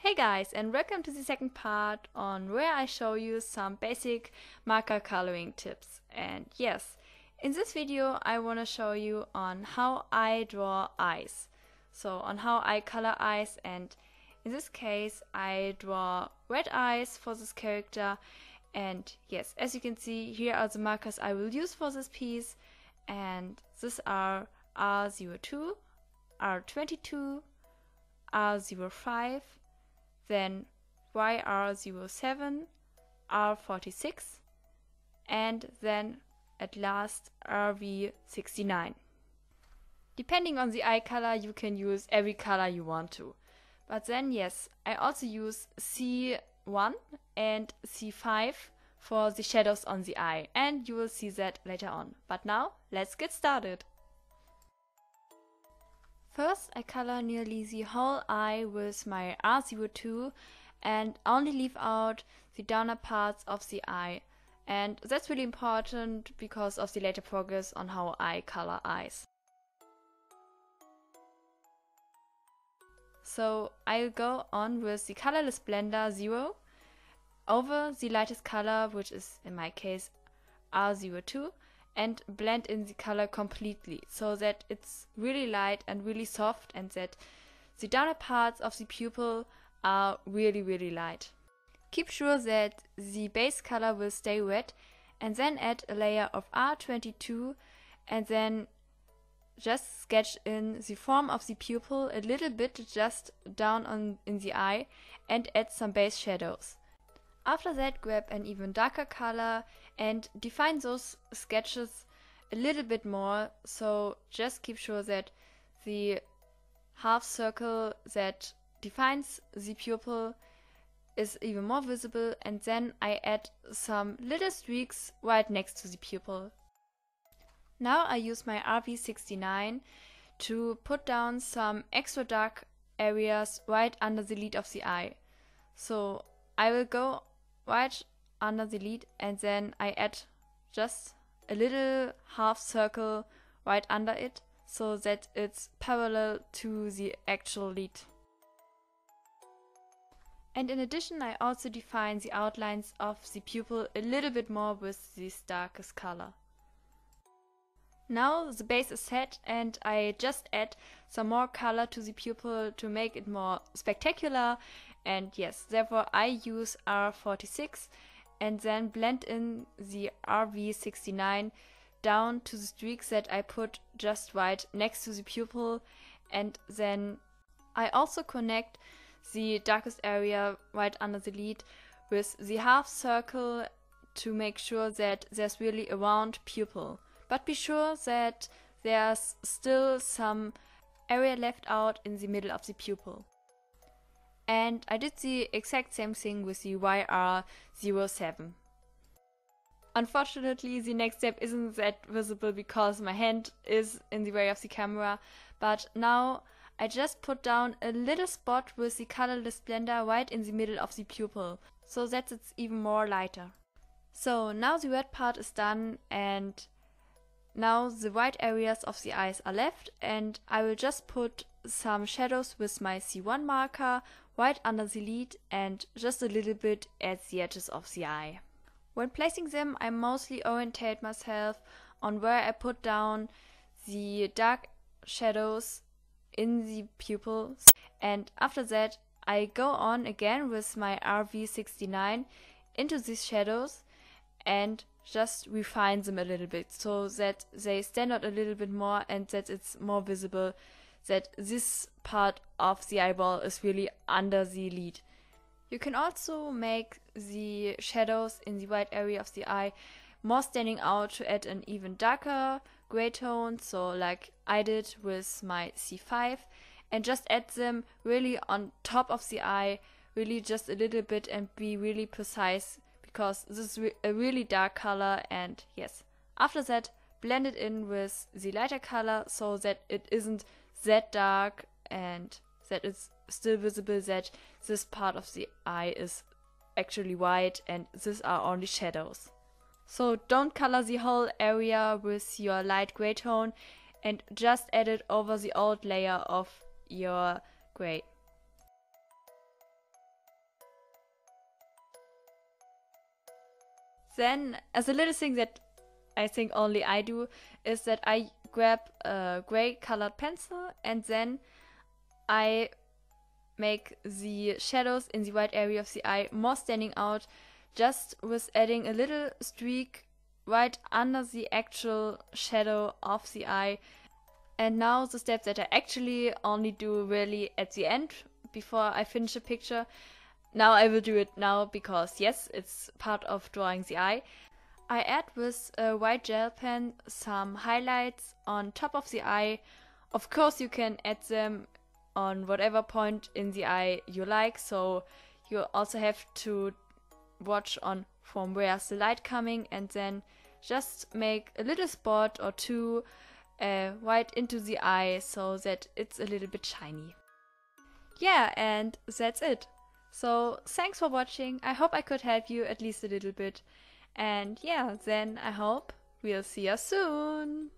Hey guys, and welcome to the second part on where I show you some basic marker coloring tips. And yes, in this video I want to show you on how I draw eyes. So on how I color eyes, and in this case I draw red eyes for this character. And yes, as you can see, here are the markers I will use for this piece, and these are R02, R22, R05, then YR07, R46, and then at last RV69. Depending on the eye color, you can use every color you want to. But then yes, I also use C1 and C5 for the shadows on the eye, and you will see that later on. But now, let's get started. First, I color nearly the whole eye with my R02 and only leave out the downer parts of the eye. And that's really important because of the later progress on how I color eyes. So I'll go on with the colorless blender 0 over the lightest color, which is in my case R02, and blend in the color completely so that it's really light and really soft, and that the downer parts of the pupil are really light. Keep sure that the base color will stay wet, and then add a layer of R22 and then just sketch in the form of the pupil a little bit just down in the eye and add some base shadows. After that, grab an even darker color and define those sketches a little bit more, so just keep sure that the half circle that defines the pupil is even more visible, and then I add some little streaks right next to the pupil. Now I use my RV69 to put down some extra dark areas right under the lid of the eye. So I will go right under the lid, and then I add just a little half circle right under it so that it's parallel to the actual lid. And in addition, I also define the outlines of the pupil a little bit more with this darkest color. Now the base is set, and I just add some more color to the pupil to make it more spectacular. And yes, therefore I use R46 and then blend in the RV69 down to the streaks that I put just right next to the pupil, and then I also connect the darkest area right under the lid with the half circle to make sure that there's really a round pupil. But be sure that there's still some area left out in the middle of the pupil. And I did the exact same thing with the YR07. Unfortunately, the next step isn't that visible because my hand is in the way of the camera, but now I just put down a little spot with the colorless blender right in the middle of the pupil, so that it's even more lighter. So now the red part is done, and now the white areas of the eyes are left, and I will just put some shadows with my C1 marker right under the lid and just a little bit at the edges of the eye. When placing them, I mostly orientate myself on where I put down the dark shadows in the pupils, and after that I go on again with my RV69 into these shadows and just refine them a little bit so that they stand out a little bit more and that it's more visible that this part of the eyeball is really under the lid. You can also make the shadows in the white area of the eye more standing out to add an even darker gray tone, so like I did with my C5, and just add them really on top of the eye, really just a little bit, and be really precise because this is a really dark color. And yes, after that blend it in with the lighter color so that it isn't that dark and that it's still visible that this part of the eye is actually white and these are only shadows. So don't color the whole area with your light gray tone and just add it over the old layer of your gray. then, as a little thing that I think only I do, is that I grab a gray colored pencil and then I make the shadows in the white area of the eye more standing out, just with adding a little streak right under the actual shadow of the eye. And now the step that I actually only do really at the end, before I finish a picture. Now I will do it now because yes, it's part of drawing the eye. I add with a white gel pen some highlights on top of the eye. Of course you can add them on whatever point in the eye you like, so you also have to watch on from where's the light coming, and then just make a little spot or two right into the eye so that it's a little bit shiny. Yeah, and that's it. So thanks for watching. I hope I could help you at least a little bit. And yeah, then I hope we'll see you soon.